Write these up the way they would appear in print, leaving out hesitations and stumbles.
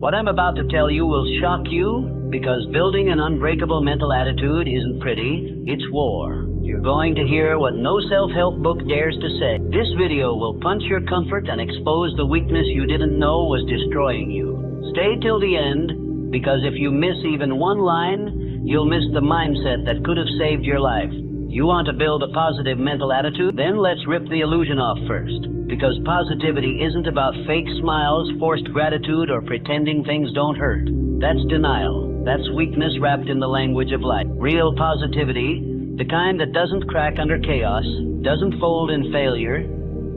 What I'm about to tell you will shock you because building an unbreakable mental attitude isn't pretty, it's war. You're going to hear what no self-help book dares to say. This video will punch your comfort and expose the weakness you didn't know was destroying you. Stay till the end, because if you miss even one line, you'll miss the mindset that could have saved your life. You want to build a positive mental attitude? Then let's rip the illusion off first. Because positivity isn't about fake smiles, forced gratitude, or pretending things don't hurt. That's denial. That's weakness wrapped in the language of life. Real positivity, the kind that doesn't crack under chaos, doesn't fold in failure,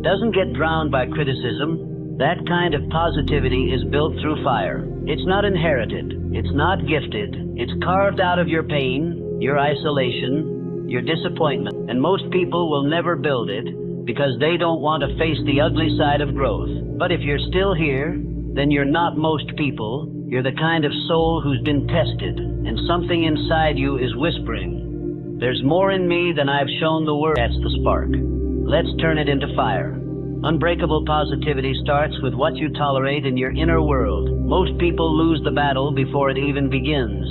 doesn't get drowned by criticism, that kind of positivity is built through fire. It's not inherited. It's not gifted. It's carved out of your pain, your isolation, your disappointment. And most people will never build it because they don't want to face the ugly side of growth. But if you're still here, then you're not most people. You're the kind of soul who's been tested, and something inside you is whispering, "There's more in me than I've shown the world." That's the spark. Let's turn it into fire. Unbreakable positivity starts with what you tolerate in your inner world. Most people lose the battle before it even begins,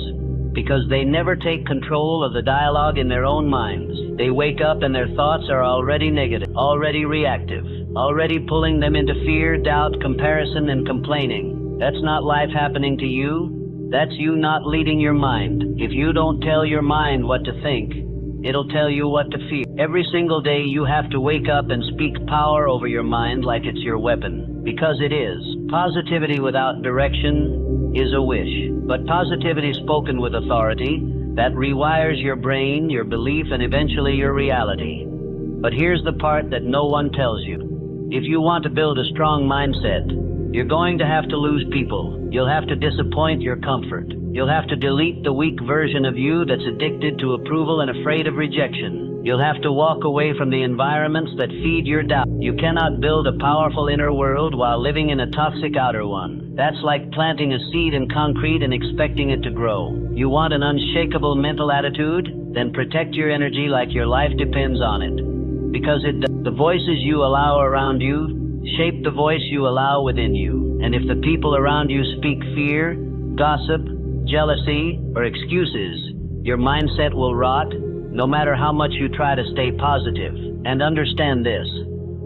because they never take control of the dialogue in their own minds. They wake up and their thoughts are already negative, already reactive, already pulling them into fear, doubt, comparison, and complaining. That's not life happening to you. That's you not leading your mind. If you don't tell your mind what to think, it'll tell you what to feel. Every single day you have to wake up and speak power over your mind like it's your weapon. Because it is. Positivity without direction is a wish. But positivity spoken with authority, that rewires your brain, your belief, and eventually your reality. But here's the part that no one tells you. If you want to build a strong mindset, you're going to have to lose people. You'll have to disappoint your comfort. You'll have to delete the weak version of you that's addicted to approval and afraid of rejection. You'll have to walk away from the environments that feed your doubt. You cannot build a powerful inner world while living in a toxic outer one. That's like planting a seed in concrete and expecting it to grow. You want an unshakable mental attitude? Then protect your energy like your life depends on it. Because the voices you allow around you shape the voice you allow within you. And if the people around you speak fear, gossip, jealousy, or excuses, your mindset will rot, no matter how much you try to stay positive. And understand this,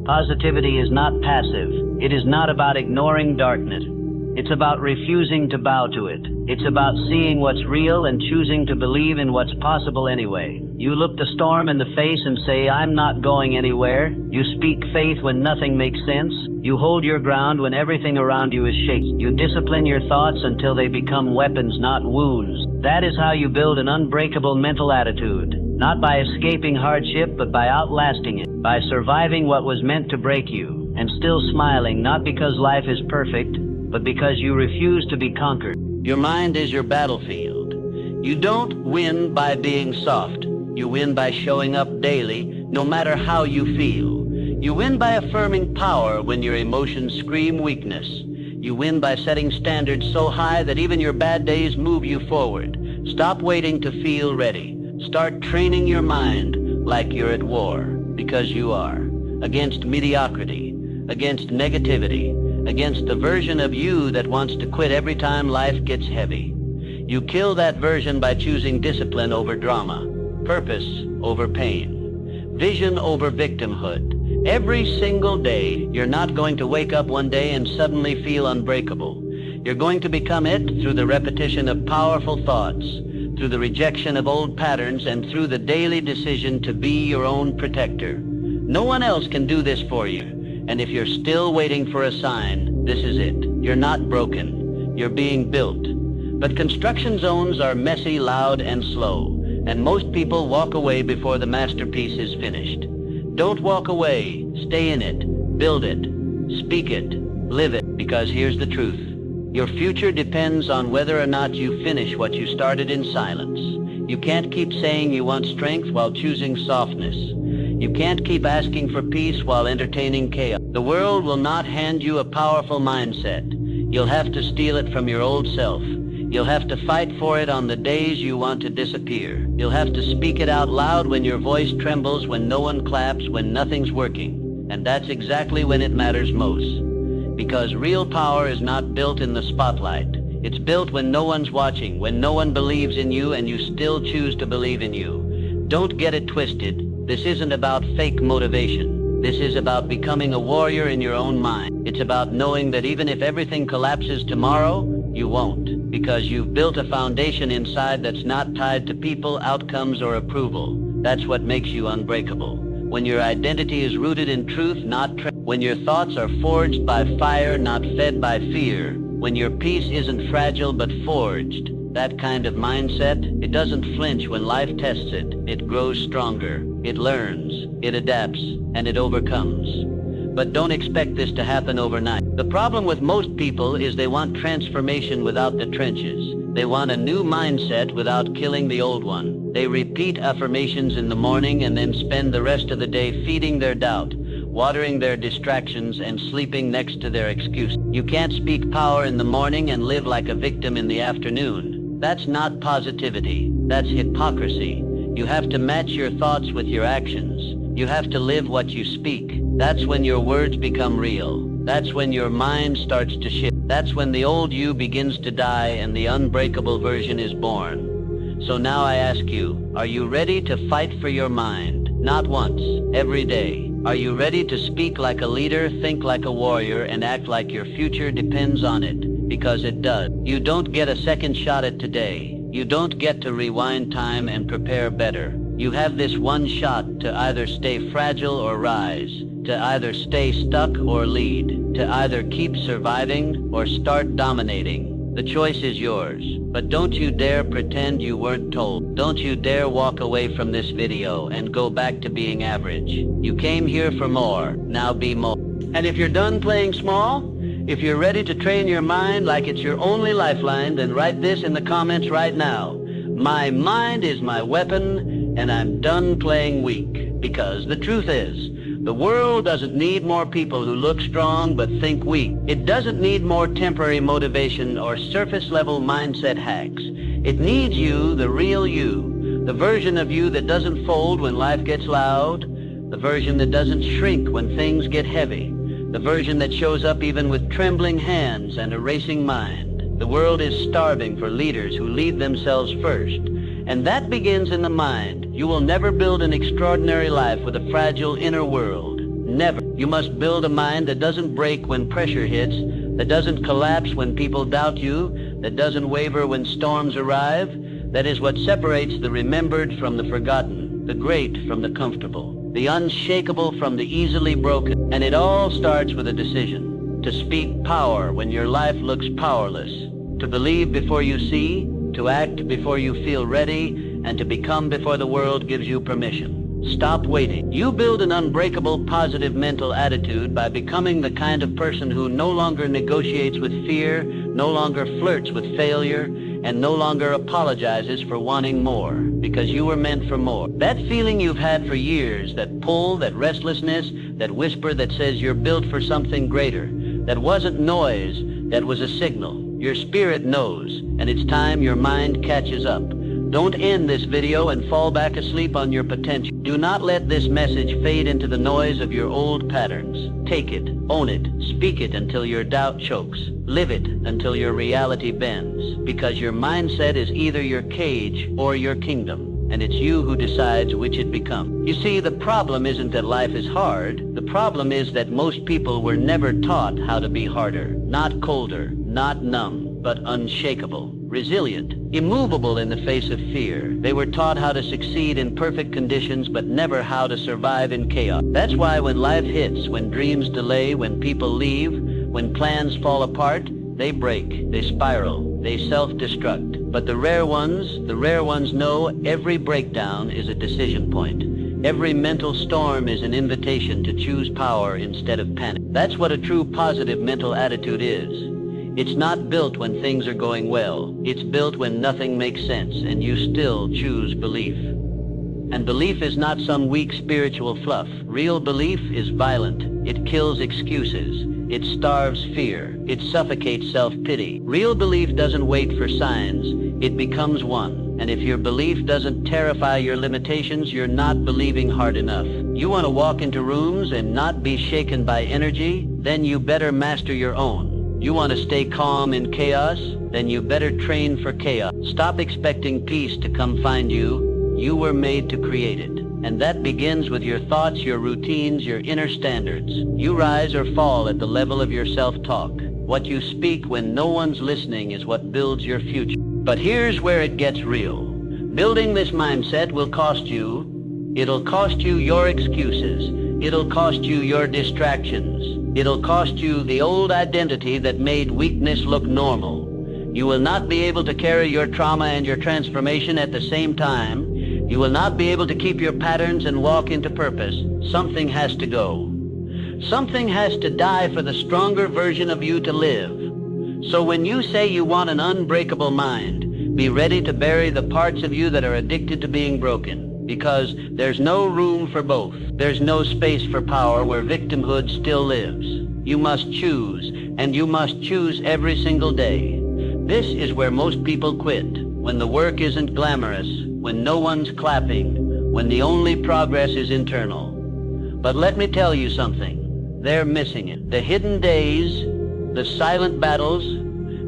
positivity is not passive. It is not about ignoring darkness. It's about refusing to bow to it. It's about seeing what's real and choosing to believe in what's possible anyway. You look the storm in the face and say, "I'm not going anywhere." You speak faith when nothing makes sense. You hold your ground when everything around you is shaking. You discipline your thoughts until they become weapons, not wounds. That is how you build an unbreakable mental attitude. Not by escaping hardship, but by outlasting it. By surviving what was meant to break you, and still smiling, not because life is perfect, but because you refuse to be conquered. Your mind is your battlefield. You don't win by being soft. You win by showing up daily, no matter how you feel. You win by affirming power when your emotions scream weakness. You win by setting standards so high that even your bad days move you forward. Stop waiting to feel ready. Start training your mind like you're at war, because you are. Against mediocrity, against negativity, against the version of you that wants to quit every time life gets heavy. You kill that version by choosing discipline over drama, purpose over pain, vision over victimhood. Every single day, you're not going to wake up one day and suddenly feel unbreakable. You're going to become it through the repetition of powerful thoughts, through the rejection of old patterns, and through the daily decision to be your own protector. No one else can do this for you. And if you're still waiting for a sign, this is it. You're not broken. You're being built. But construction zones are messy, loud, and slow. And most people walk away before the masterpiece is finished. Don't walk away. Stay in it. Build it. Speak it. Live it. Because here's the truth. Your future depends on whether or not you finish what you started in silence. You can't keep saying you want strength while choosing softness. You can't keep asking for peace while entertaining chaos. The world will not hand you a powerful mindset. You'll have to steal it from your old self. You'll have to fight for it on the days you want to disappear. You'll have to speak it out loud when your voice trembles, when no one claps, when nothing's working. And that's exactly when it matters most. Because real power is not built in the spotlight. It's built when no one's watching, when no one believes in you and you still choose to believe in you. Don't get it twisted. This isn't about fake motivation. This is about becoming a warrior in your own mind. It's about knowing that even if everything collapses tomorrow, you won't. Because you've built a foundation inside that's not tied to people, outcomes, or approval. That's what makes you unbreakable. When your identity is rooted in truth, when your thoughts are forged by fire, not fed by fear. When your peace isn't fragile but forged. That kind of mindset, it doesn't flinch when life tests it. It grows stronger. It learns. It adapts. And it overcomes. But don't expect this to happen overnight. The problem with most people is they want transformation without the trenches. They want a new mindset without killing the old one. They repeat affirmations in the morning and then spend the rest of the day feeding their doubt, watering their distractions, and sleeping next to their excuses. You can't speak power in the morning and live like a victim in the afternoon. That's not positivity. That's hypocrisy. You have to match your thoughts with your actions. You have to live what you speak. That's when your words become real. That's when your mind starts to shift. That's when the old you begins to die and the unbreakable version is born. So now I ask you, are you ready to fight for your mind? Not once, every day. Are you ready to speak like a leader, think like a warrior, and act like your future depends on it? Because it does. You don't get a second shot at today. You don't get to rewind time and prepare better. You have this one shot to either stay fragile or rise, to either stay stuck or lead, to either keep surviving or start dominating. The choice is yours. But don't you dare pretend you weren't told. Don't you dare walk away from this video and go back to being average. You came here for more. Now be more. And if you're done playing small, if you're ready to train your mind like it's your only lifeline, then write this in the comments right now. My mind is my weapon, and I'm done playing weak. Because the truth is, the world doesn't need more people who look strong but think weak. It doesn't need more temporary motivation or surface-level mindset hacks. It needs you, the real you, the version of you that doesn't fold when life gets loud, the version that doesn't shrink when things get heavy, the version that shows up even with trembling hands and a racing mind. The world is starving for leaders who lead themselves first. And that begins in the mind. You will never build an extraordinary life with a fragile inner world. Never. You must build a mind that doesn't break when pressure hits, that doesn't collapse when people doubt you, that doesn't waver when storms arrive. That is what separates the remembered from the forgotten, the great from the comfortable, the unshakable from the easily broken. And it all starts with a decision. To speak power when your life looks powerless. To believe before you see. To act before you feel ready, and to become before the world gives you permission. Stop waiting. You build an unbreakable positive mental attitude by becoming the kind of person who no longer negotiates with fear, no longer flirts with failure, and no longer apologizes for wanting more, because you were meant for more. That feeling you've had for years, that pull, that restlessness, that whisper that says you're built for something greater, that wasn't noise, that was a signal. Your spirit knows, and it's time your mind catches up. Don't end this video and fall back asleep on your potential. Do not let this message fade into the noise of your old patterns. Take it, own it, speak it until your doubt chokes. Live it until your reality bends. Because your mindset is either your cage or your kingdom, and it's you who decides which it becomes. You see, the problem isn't that life is hard. The problem is that most people were never taught how to be harder, not colder, not numb, but unshakable, resilient, immovable in the face of fear. They were taught how to succeed in perfect conditions, but never how to survive in chaos. That's why when life hits, when dreams delay, when people leave, when plans fall apart, they break, they spiral, they self-destruct. But the rare ones know every breakdown is a decision point. Every mental storm is an invitation to choose power instead of panic. That's what a true positive mental attitude is. It's not built when things are going well. It's built when nothing makes sense and you still choose belief. And belief is not some weak spiritual fluff. Real belief is violent. It kills excuses. It starves fear. It suffocates self-pity. Real belief doesn't wait for signs. It becomes one. And if your belief doesn't terrify your limitations, you're not believing hard enough. You want to walk into rooms and not be shaken by energy? then you better master your own. You want to stay calm in chaos? Then you better train for chaos. Stop expecting peace to come find you. You were made to create it. And that begins with your thoughts, your routines, your inner standards. You rise or fall at the level of your self-talk. What you speak when no one's listening is what builds your future. But here's where it gets real. Building this mindset will cost you. It'll cost you your excuses. It'll cost you your distractions. It'll cost you the old identity that made weakness look normal. You will not be able to carry your trauma and your transformation at the same time. You will not be able to keep your patterns and walk into purpose. Something has to go. Something has to die for the stronger version of you to live. So when you say you want an unbreakable mind, be ready to bury the parts of you that are addicted to being broken, because there's no room for both. There's no space for power where victimhood still lives. You must choose, and you must choose every single day. This is where most people quit, when the work isn't glamorous, when no one's clapping, when the only progress is internal. But let me tell you something. They're missing it. The hidden days, the silent battles,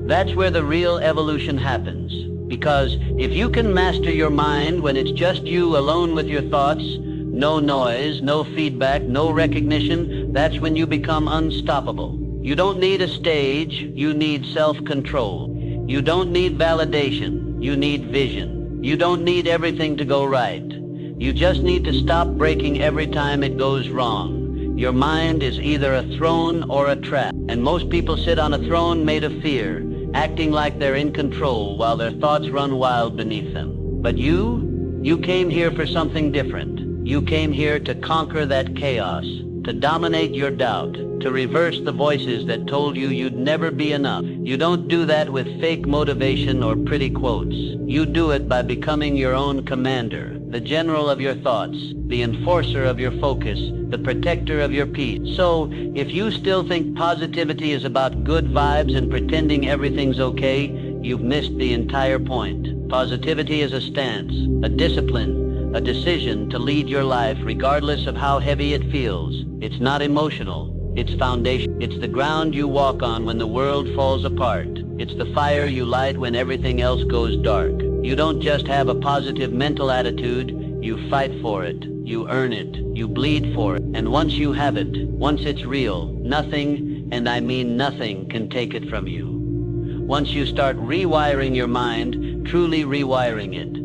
that's where the real evolution happens. Because if you can master your mind when it's just you alone with your thoughts, no noise, no feedback, no recognition, that's when you become unstoppable. You don't need a stage, you need self-control. You don't need validation, you need vision. You don't need everything to go right. You just need to stop breaking every time it goes wrong. Your mind is either a throne or a trap, and most people sit on a throne made of fear, acting like they're in control while their thoughts run wild beneath them. But you came here for something different. You came here to conquer that chaos, to dominate your doubt, to reverse the voices that told you you'd never be enough. You don't do that with fake motivation or pretty quotes. You do it by becoming your own commander, the general of your thoughts, the enforcer of your focus, the protector of your peace. So, if you still think positivity is about good vibes and pretending everything's okay, you've missed the entire point. Positivity is a stance, a discipline, a decision to lead your life regardless of how heavy it feels. It's not emotional. It's foundation. It's the ground you walk on when the world falls apart. It's the fire you light when everything else goes dark. You don't just have a positive mental attitude, you fight for it. You earn it. You bleed for it. And once you have it, once it's real, nothing, and I mean nothing, can take it from you. Once you start rewiring your mind, truly rewiring it,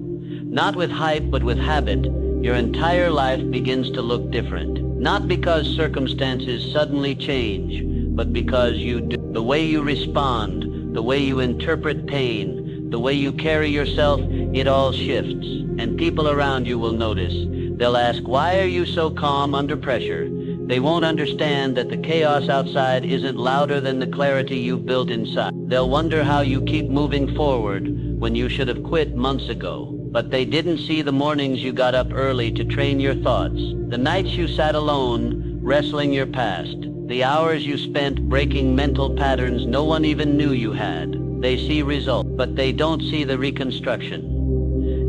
not with hype but with habit, your entire life begins to look different. Not because circumstances suddenly change, but because you do. The way you respond, the way you interpret pain, the way you carry yourself, it all shifts. And people around you will notice. They'll ask, why are you so calm under pressure? They won't understand that the chaos outside isn't louder than the clarity you've built inside. They'll wonder how you keep moving forward when you should have quit months ago. But they didn't see the mornings you got up early to train your thoughts, the nights you sat alone, wrestling your past, the hours you spent breaking mental patterns no one even knew you had. They see results, but they don't see the reconstruction.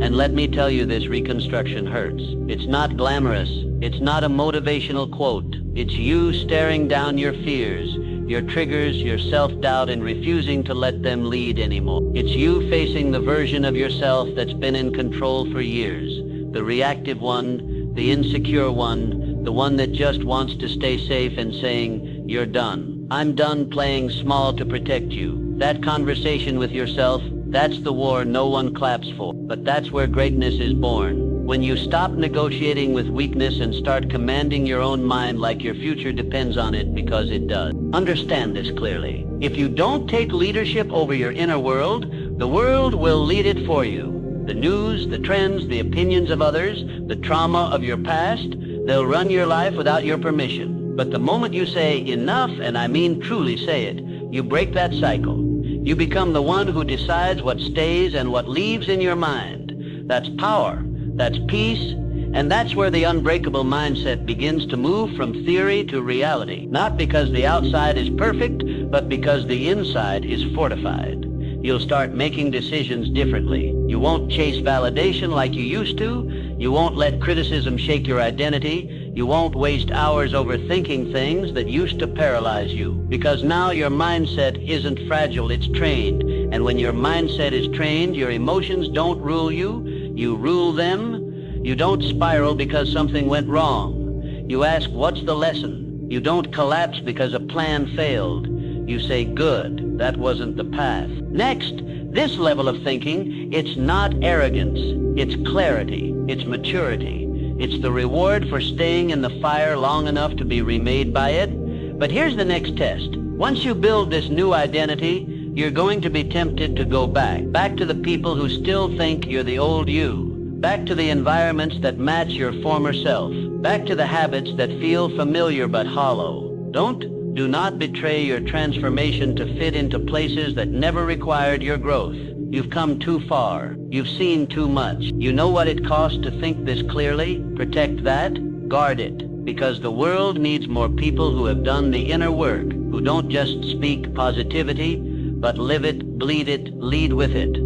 And let me tell you, this reconstruction hurts. It's not glamorous. It's not a motivational quote. It's you staring down your fears, your triggers, your self-doubt, and refusing to let them lead anymore. It's you facing the version of yourself that's been in control for years. The reactive one, the insecure one, the one that just wants to stay safe and saying, you're done. I'm done playing small to protect you. That conversation with yourself, that's the war no one claps for. But that's where greatness is born. When you stop negotiating with weakness and start commanding your own mind like your future depends on it, because it does. Understand this clearly. If you don't take leadership over your inner world, the world will lead it for you. The news, the trends, the opinions of others, the trauma of your past, they'll run your life without your permission. But the moment you say enough, and I mean truly say it, you break that cycle. You become the one who decides what stays and what leaves in your mind. That's power. That's peace. And that's where the unbreakable mindset begins to move from theory to reality. Not because the outside is perfect, but because the inside is fortified. You'll start making decisions differently. You won't chase validation like you used to. You won't let criticism shake your identity. You won't waste hours overthinking things that used to paralyze you, because now your mindset isn't fragile, it's trained. And when your mindset is trained, your emotions don't rule you, you rule them. You don't spiral because something went wrong. You ask, what's the lesson? You don't collapse because a plan failed. You say, good, that wasn't the path. Next, this level of thinking, it's not arrogance, it's clarity, it's maturity. It's the reward for staying in the fire long enough to be remade by it. But here's the next test. Once you build this new identity, you're going to be tempted to go back to the people who still think you're the old you, back to the environments that match your former self, back to the habits that feel familiar but hollow. Do not betray your transformation to fit into places that never required your growth. You've come too far. You've seen too much. You know what it costs to think this clearly? Protect that. Guard it. Because the world needs more people who have done the inner work, who don't just speak positivity, but live it, bleed it, lead with it.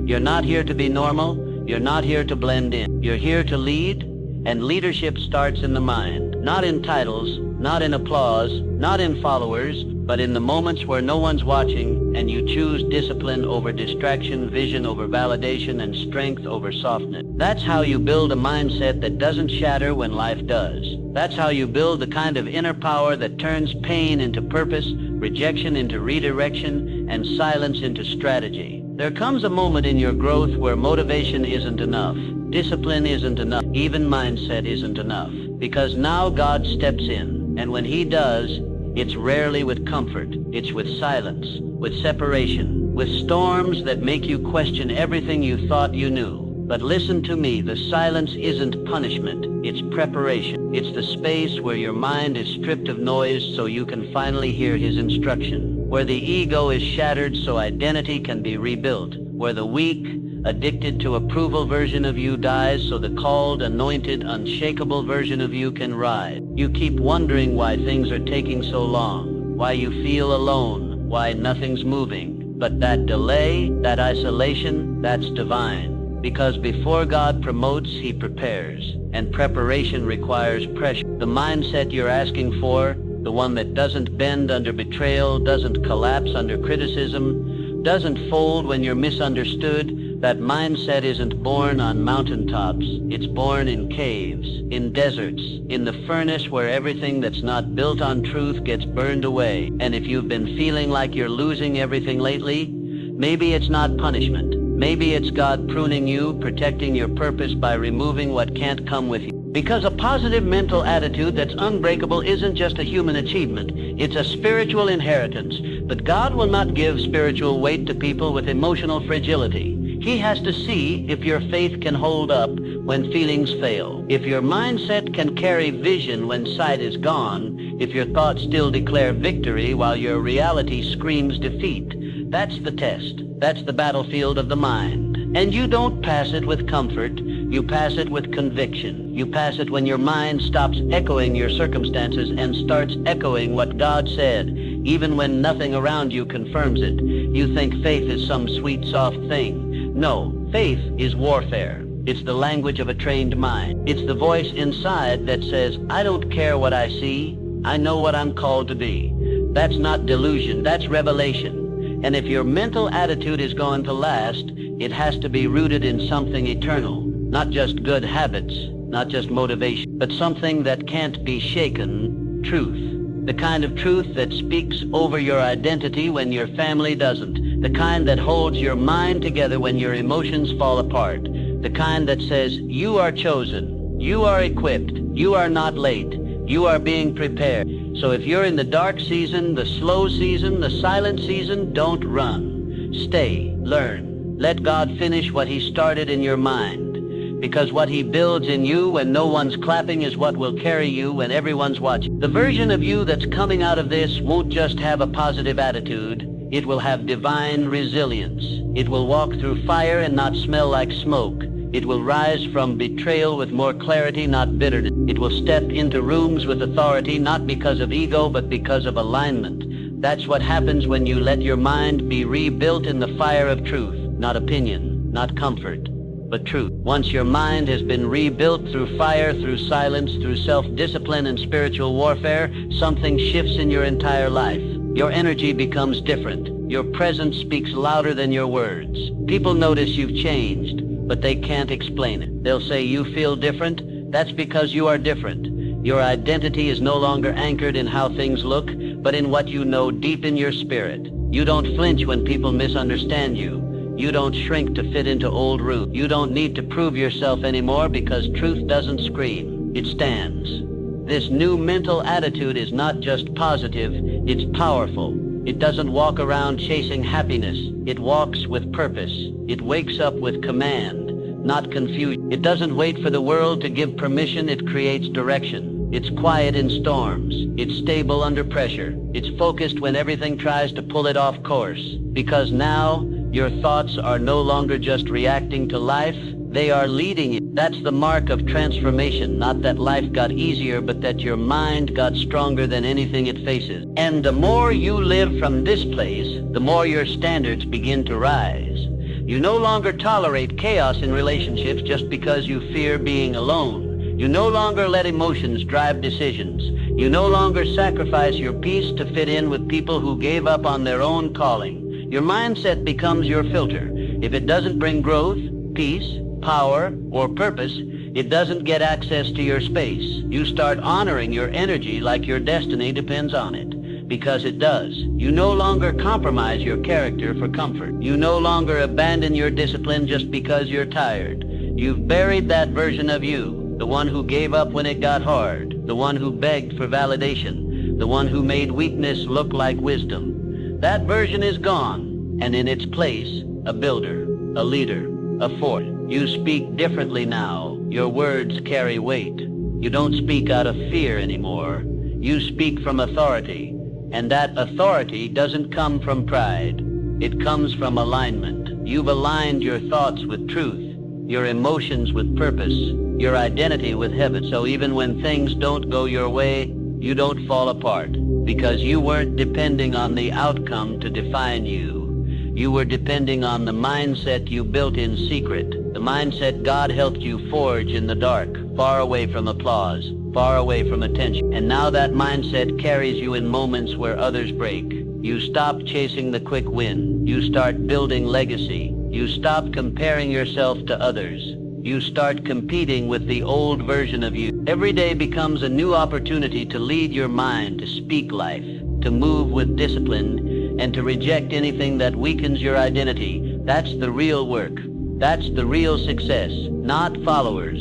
You're not here to be normal. You're not here to blend in. You're here to lead, and leadership starts in the mind. Not in titles, not in applause, not in followers, but in the moments where no one's watching and you choose discipline over distraction, vision over validation, and strength over softness. That's how you build a mindset that doesn't shatter when life does. That's how you build the kind of inner power that turns pain into purpose, rejection into redirection, and silence into strategy. There comes a moment in your growth where motivation isn't enough, discipline isn't enough, even mindset isn't enough, because now God steps in. And when he does, it's rarely with comfort. It's with silence, with separation, with storms that make you question everything you thought you knew. But listen to me, the silence isn't punishment, it's preparation. It's the space where your mind is stripped of noise so you can finally hear his instruction, where the ego is shattered so identity can be rebuilt, where the weak, addicted to approval version of you dies so the called, anointed, unshakable version of you can rise. You keep wondering why things are taking so long, why you feel alone, why nothing's moving. But that delay, that isolation, that's divine. Because before God promotes, he prepares. And preparation requires pressure. The mindset you're asking for, the one that doesn't bend under betrayal, doesn't collapse under criticism, doesn't fold when you're misunderstood, that mindset isn't born on mountaintops. It's born in caves, in deserts, in the furnace where everything that's not built on truth gets burned away. And if you've been feeling like you're losing everything lately, maybe it's not punishment. Maybe it's God pruning you, protecting your purpose by removing what can't come with you. Because a positive mental attitude that's unbreakable isn't just a human achievement, it's a spiritual inheritance. But God will not give spiritual weight to people with emotional fragility. He has to see if your faith can hold up when feelings fail, if your mindset can carry vision when sight is gone, if your thoughts still declare victory while your reality screams defeat. That's the test. That's the battlefield of the mind. And you don't pass it with comfort. You pass it with conviction. You pass it when your mind stops echoing your circumstances and starts echoing what God said, even when nothing around you confirms it. You think faith is some sweet, soft thing. No, faith is warfare. It's the language of a trained mind. It's the voice inside that says, I don't care what I see. I know what I'm called to be. That's not delusion, that's revelation. And if your mental attitude is going to last, it has to be rooted in something eternal. Not just good habits, not just motivation, but something that can't be shaken, truth. The kind of truth that speaks over your identity when your family doesn't. The kind that holds your mind together when your emotions fall apart. The kind that says, you are chosen, you are equipped, you are not late, you are being prepared. So if you're in the dark season, the slow season, the silent season, don't run. Stay, learn. Let God finish what he started in your mind. Because what he builds in you when no one's clapping is what will carry you when everyone's watching. The version of you that's coming out of this won't just have a positive attitude. It will have divine resilience. It will walk through fire and not smell like smoke. It will rise from betrayal with more clarity, not bitterness. It will step into rooms with authority, not because of ego, but because of alignment. That's what happens when you let your mind be rebuilt in the fire of truth, not opinion, not comfort, but truth. Once your mind has been rebuilt through fire, through silence, through self-discipline and spiritual warfare, something shifts in your entire life. Your energy becomes different. Your presence speaks louder than your words. People notice you've changed, but they can't explain it. They'll say, "You feel different?" That's because you are different. Your identity is no longer anchored in how things look, but in what you know deep in your spirit. You don't flinch when people misunderstand you. You don't shrink to fit into old routes. You don't need to prove yourself anymore because truth doesn't scream. It stands. This new mental attitude is not just positive, it's powerful. It doesn't walk around chasing happiness. It walks with purpose. It wakes up with command, not confusion. It doesn't wait for the world to give permission, it creates direction. It's quiet in storms. It's stable under pressure. It's focused when everything tries to pull it off course. Because now, your thoughts are no longer just reacting to life, they are leading you. That's the mark of transformation, not that life got easier, but that your mind got stronger than anything it faces. And the more you live from this place, the more your standards begin to rise. You no longer tolerate chaos in relationships just because you fear being alone. You no longer let emotions drive decisions. You no longer sacrifice your peace to fit in with people who gave up on their own calling. Your mindset becomes your filter. If it doesn't bring growth, peace, power, or purpose, it doesn't get access to your space. You start honoring your energy like your destiny depends on it, because it does. You no longer compromise your character for comfort. You no longer abandon your discipline just because you're tired. You've buried that version of you, the one who gave up when it got hard, the one who begged for validation, the one who made weakness look like wisdom. That version is gone, and in its place, a builder, a leader, a force. You speak differently now. Your words carry weight. You don't speak out of fear anymore. You speak from authority, and that authority doesn't come from pride. It comes from alignment. You've aligned your thoughts with truth, your emotions with purpose, your identity with heaven. So even when things don't go your way, you don't fall apart, because you weren't depending on the outcome to define you. You were depending on the mindset you built in secret, the mindset God helped you forge in the dark, far away from applause, far away from attention. And now that mindset carries you in moments where others break. You stop chasing the quick win. You start building legacy. You stop comparing yourself to others. You start competing with the old version of you. Every day becomes a new opportunity to lead your mind, to speak life, to move with discipline, and to reject anything that weakens your identity. That's the real work. That's the real success. Not followers,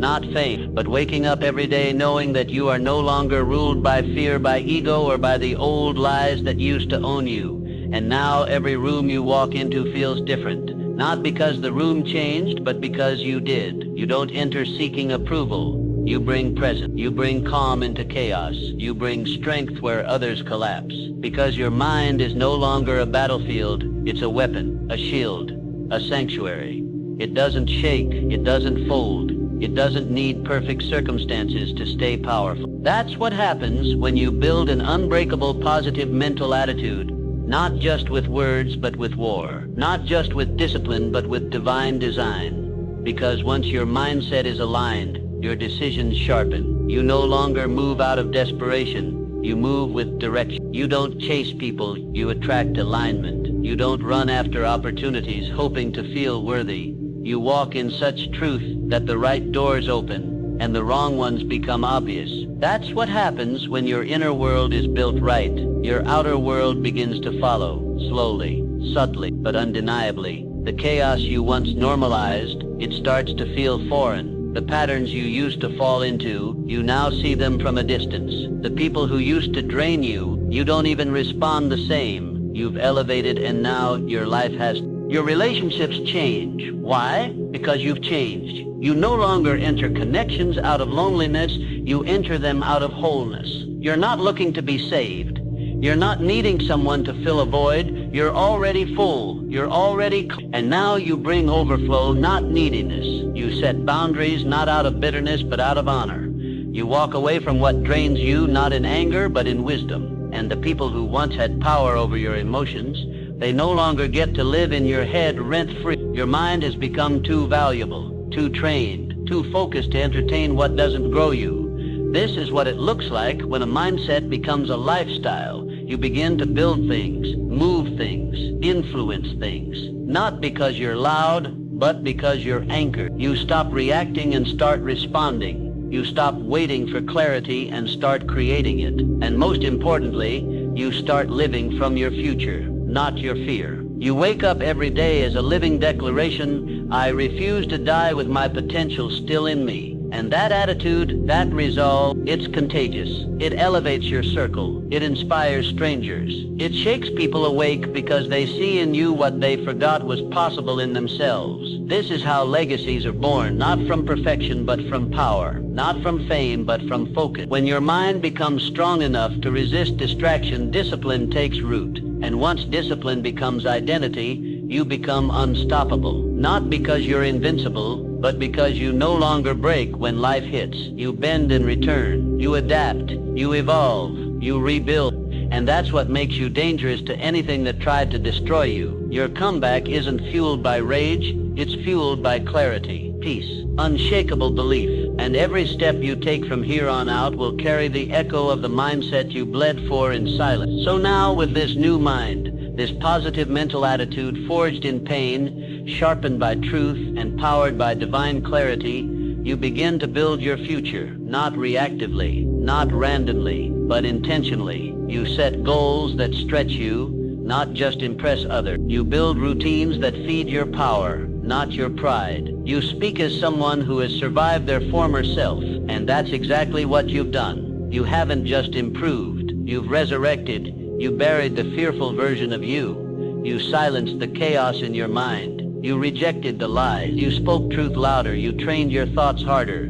not fame, but waking up every day knowing that you are no longer ruled by fear, by ego, or by the old lies that used to own you. And now every room you walk into feels different. Not because the room changed, but because you did. You don't enter seeking approval. You bring presence. You bring calm into chaos. You bring strength where others collapse. Because your mind is no longer a battlefield. It's a weapon, a shield, a sanctuary. It doesn't shake. It doesn't fold. It doesn't need perfect circumstances to stay powerful. That's what happens when you build an unbreakable positive mental attitude. Not just with words, but with war. Not just with discipline, but with divine design. Because once your mindset is aligned, your decisions sharpen. You no longer move out of desperation. You move with direction. You don't chase people, you attract alignment. You don't run after opportunities hoping to feel worthy. You walk in such truth that the right doors open and the wrong ones become obvious. That's what happens when your inner world is built right. Your outer world begins to follow, slowly, subtly, but undeniably. The chaos you once normalized, it starts to feel foreign. The patterns you used to fall into, you now see them from a distance. The people who used to drain you, you don't even respond the same. You've elevated, and now your life has... Your relationships change. Why? Because you've changed. You no longer enter connections out of loneliness, you enter them out of wholeness. You're not looking to be saved. You're not needing someone to fill a void. You're already full. You're already... And now you bring overflow, not neediness. You set boundaries not out of bitterness, but out of honor. You walk away from what drains you, not in anger, but in wisdom. And the people who once had power over your emotions, They no longer get to live in your head rent-free. Your mind has become too valuable, too trained, too focused to entertain what doesn't grow you. This is what it looks like when a mindset becomes a lifestyle. You begin to build things, move things, influence things, not because you're loud, but because you're anchored. You stop reacting and start responding. You stop waiting for clarity and start creating it. And most importantly, you start living from your future, not your fear. You wake up every day as a living declaration, I refuse to die with my potential still in me. And that attitude, that resolve, it's contagious. It elevates your circle. It inspires strangers. It shakes people awake because they see in you what they forgot was possible in themselves. This is how legacies are born, not from perfection, but from power. Not from fame, but from focus. When your mind becomes strong enough to resist distraction, discipline takes root. And once discipline becomes identity, you become unstoppable. Not because you're invincible, but because you no longer break when life hits. You bend and return. You adapt. You evolve. You rebuild. And that's what makes you dangerous to anything that tried to destroy you. Your comeback isn't fueled by rage. It's fueled by clarity, peace, unshakable belief. And every step you take from here on out will carry the echo of the mindset you bled for in silence. So now, with this new mind, this positive mental attitude forged in pain, sharpened by truth, and powered by divine clarity, you begin to build your future, not reactively, not randomly, but intentionally. You set goals that stretch you, not just impress others. You build routines that feed your power, not your pride. You speak as someone who has survived their former self, and that's exactly what you've done. You haven't just improved, you've resurrected. You buried the fearful version of you. You silenced the chaos in your mind. You rejected the lies. You spoke truth louder. You trained your thoughts harder.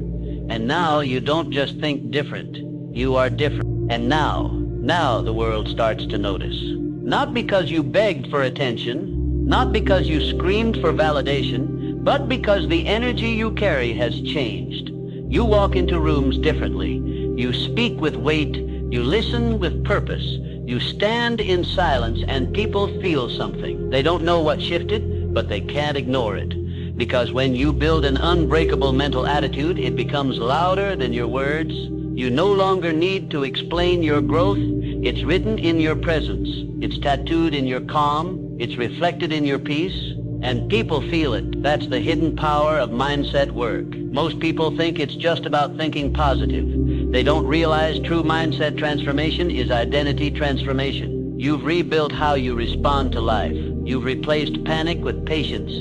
And now you don't just think different. You are different. And now the world starts to notice. Not because you begged for attention, not because you screamed for validation, but because the energy you carry has changed. You walk into rooms differently. You speak with weight. You listen with purpose. You stand in silence and people feel something. They don't know what shifted, but they can't ignore it. Because when you build an unbreakable mental attitude, it becomes louder than your words. You no longer need to explain your growth. It's written in your presence. It's tattooed in your calm. It's reflected in your peace. And people feel it. That's the hidden power of mindset work. Most people think it's just about thinking positive. They don't realize true mindset transformation is identity transformation. You've rebuilt how you respond to life. You've replaced panic with patience.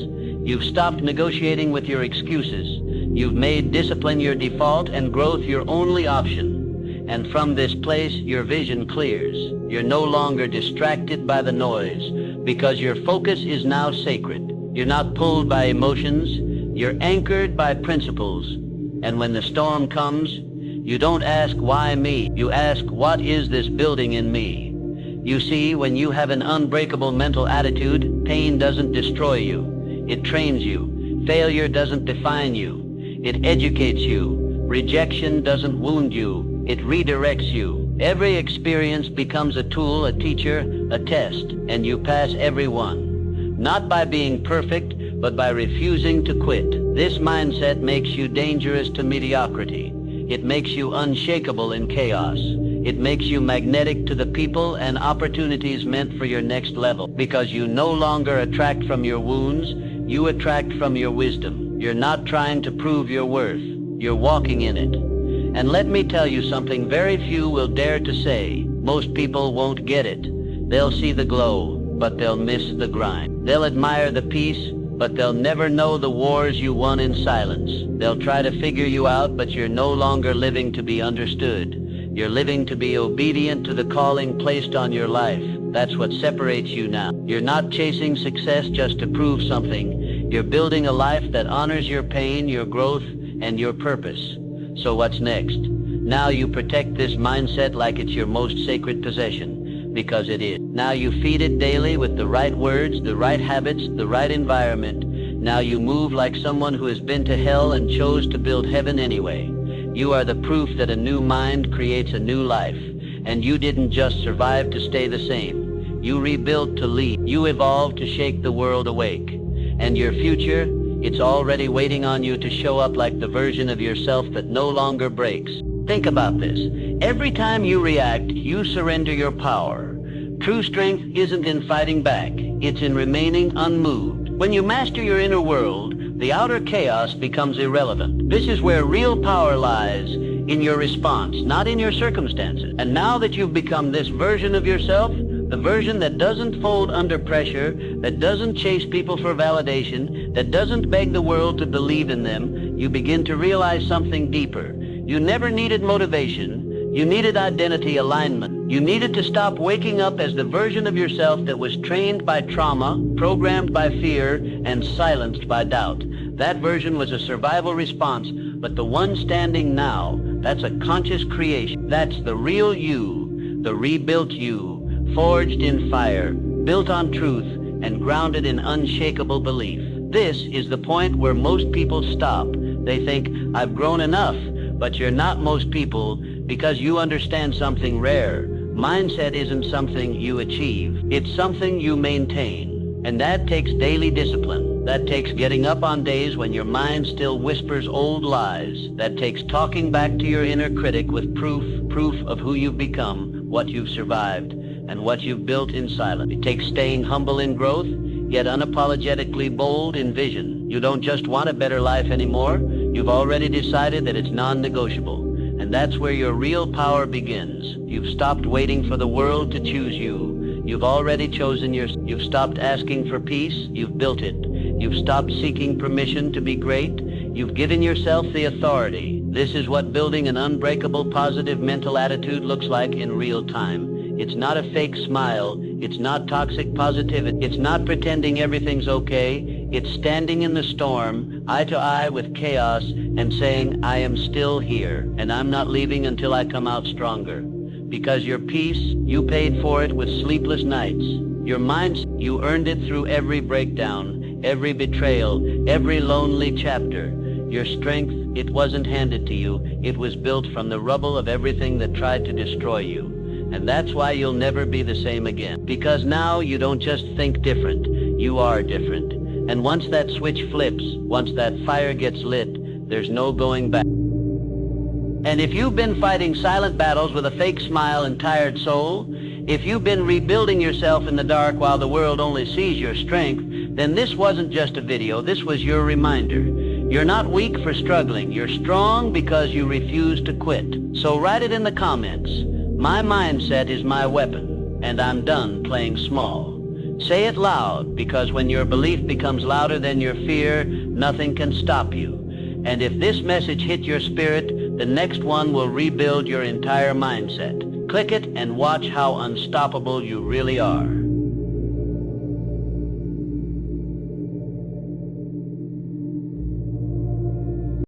You've stopped negotiating with your excuses. You've made discipline your default and growth your only option. And from this place, your vision clears. You're no longer distracted by the noise because your focus is now sacred. You're not pulled by emotions. You're anchored by principles. And when the storm comes, you don't ask, why me? You ask, what is this building in me? You see, when you have an unbreakable mental attitude, pain doesn't destroy you. It trains you. Failure doesn't define you. It educates you. Rejection doesn't wound you. It redirects you. Every experience becomes a tool, a teacher, a test, and you pass every one. Not by being perfect, but by refusing to quit. This mindset makes you dangerous to mediocrity. It makes you unshakable in chaos. It makes you magnetic to the people and opportunities meant for your next level. Because you no longer attract from your wounds, you attract from your wisdom. You're not trying to prove your worth. You're walking in it. And let me tell you something very few will dare to say. Most people won't get it. They'll see the glow, but they'll miss the grind. They'll admire the peace, but they'll never know the wars you won in silence. They'll try to figure you out, but you're no longer living to be understood. You're living to be obedient to the calling placed on your life. That's what separates you now. You're not chasing success just to prove something. You're building a life that honors your pain, your growth, and your purpose. So what's next? Now you protect this mindset like it's your most sacred possession, because it is. Now you feed it daily with the right words, the right habits, the right environment. Now you move like someone who has been to hell and chose to build heaven anyway. You are the proof that a new mind creates a new life, and you didn't just survive to stay the same. You rebuilt to lead. You evolved to shake the world awake. And your future, it's already waiting on you to show up like the version of yourself that no longer breaks. Think about this. Every time you react, you surrender your power. True strength isn't in fighting back. It's in remaining unmoved. When you master your inner world, the outer chaos becomes irrelevant. This is where real power lies, in your response, not in your circumstances. And now that you've become this version of yourself, the version that doesn't fold under pressure, that doesn't chase people for validation, that doesn't beg the world to believe in them, you begin to realize something deeper. You never needed motivation. You needed identity alignment. You needed to stop waking up as the version of yourself that was trained by trauma, programmed by fear, and silenced by doubt. That version was a survival response, but the one standing now, that's a conscious creation. That's the real you, the rebuilt you, forged in fire, built on truth, and grounded in unshakable belief. This is the point where most people stop. They think, I've grown enough, but you're not most people because you understand something rare. Mindset isn't something you achieve. It's something you maintain. And that takes daily discipline. That takes getting up on days when your mind still whispers old lies. That takes talking back to your inner critic with proof of who you've become, what you've survived, and what you've built in silence. It takes staying humble in growth, yet unapologetically bold in vision. You don't just want a better life anymore. You've already decided that it's non-negotiable. And that's where your real power begins. You've stopped waiting for the world to choose you. You've already chosen You've stopped asking for peace. You've built it. You've stopped seeking permission to be great. You've given yourself the authority. This is what building an unbreakable positive mental attitude looks like in real time. It's not a fake smile. It's not toxic positivity. It's not pretending everything's okay. It's standing in the storm, eye to eye with chaos, and saying, I am still here, and I'm not leaving until I come out stronger. Because your peace, you paid for it with sleepless nights. Your mindset, you earned it through every breakdown, every betrayal, every lonely chapter. Your strength, it wasn't handed to you. It was built from the rubble of everything that tried to destroy you. And that's why you'll never be the same again. Because now you don't just think different, you are different. And once that switch flips, once that fire gets lit, there's no going back. And if you've been fighting silent battles with a fake smile and tired soul, if you've been rebuilding yourself in the dark while the world only sees your strength, then this wasn't just a video, this was your reminder. You're not weak for struggling, you're strong because you refuse to quit. So write it in the comments. My mindset is my weapon, and I'm done playing small. Say it loud, because when your belief becomes louder than your fear, nothing can stop you. And if this message hit your spirit, the next one will rebuild your entire mindset. Click it and watch how unstoppable you really are.